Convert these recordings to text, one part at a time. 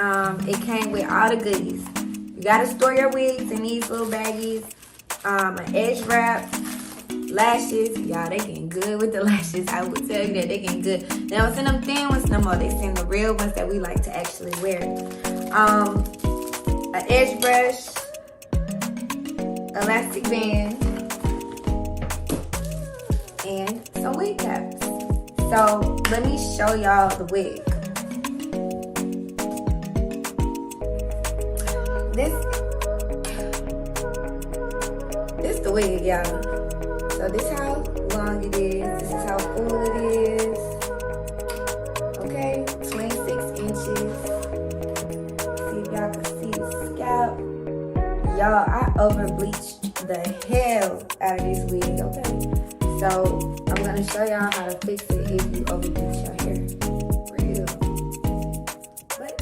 It came with all the goodies. You gotta store your wigs in these little baggies. An edge wrap, lashes. Y'all, they getting good with the lashes. I would tell you that they getting good. They don't send them thin ones no more. They send the real ones that we like to actually wear. An edge brush, elastic band, and some wig caps. So let me show y'all the wig. This the wig, y'all. So this is how long it is. This is how full it is. Okay, 26 inches. See if y'all can see the scalp. Y'all, I overbleached the hell out of this wig, okay? So I'm gonna show y'all how to fix it if you overbleach your hair. Real. But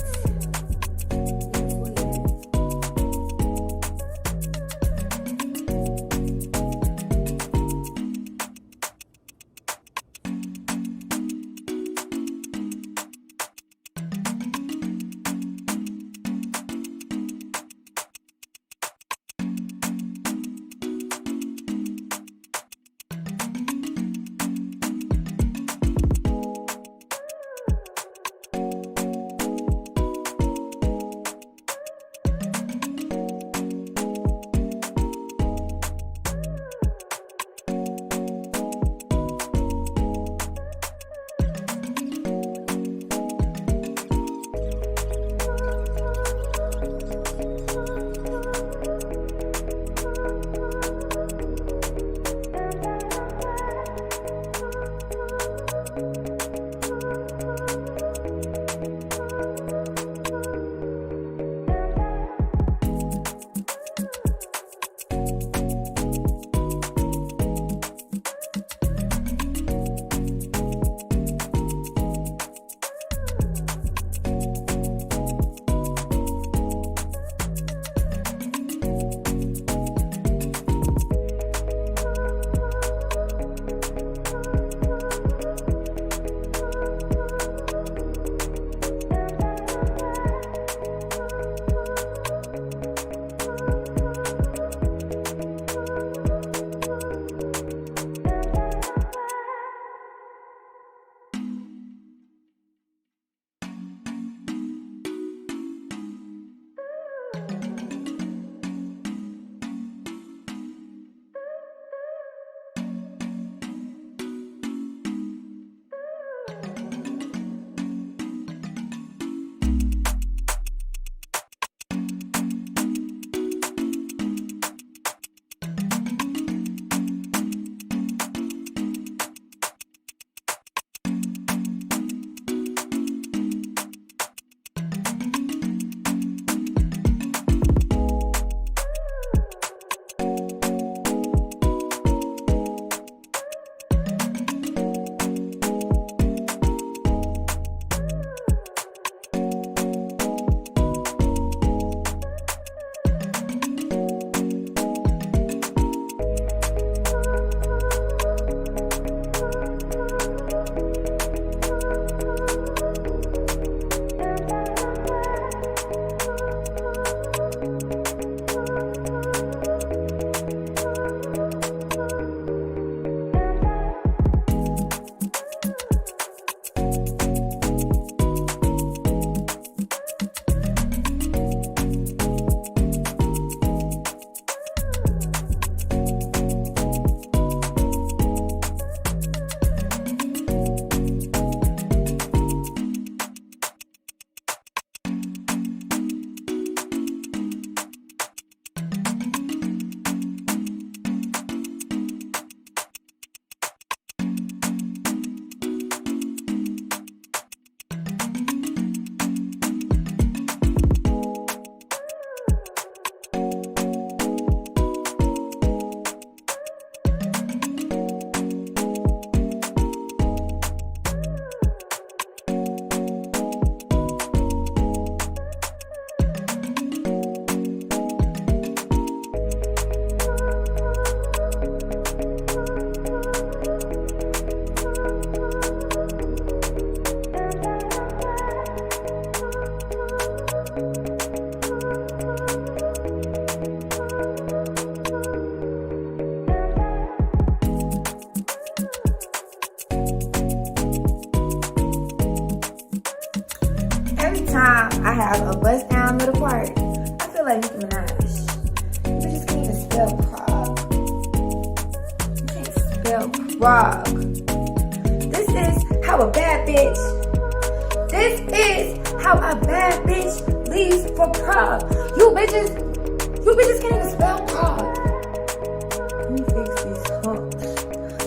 time I have a bust down middle part, I feel like Nicki Minaj. You just can't even spell Prague. You can't spell Prague. This is how a bad bitch. This is how a bad bitch leaves for Prague. You bitches can't even spell Prague. Let me fix these humps.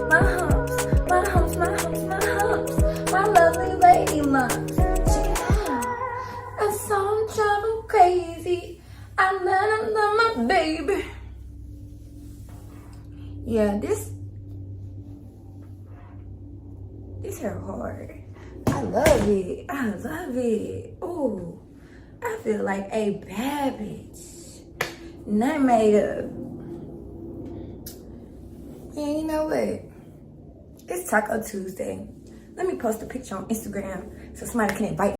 My humps, my humps, my humps, my humps. My lovely lady lumps. Check it out. That song driving crazy. I love my baby. Yeah, this hair hard. I love it. I love it. Ooh, I feel like a bad bitch. Not made up. And you know what? It's Taco Tuesday. Let me post a picture on Instagram so somebody can invite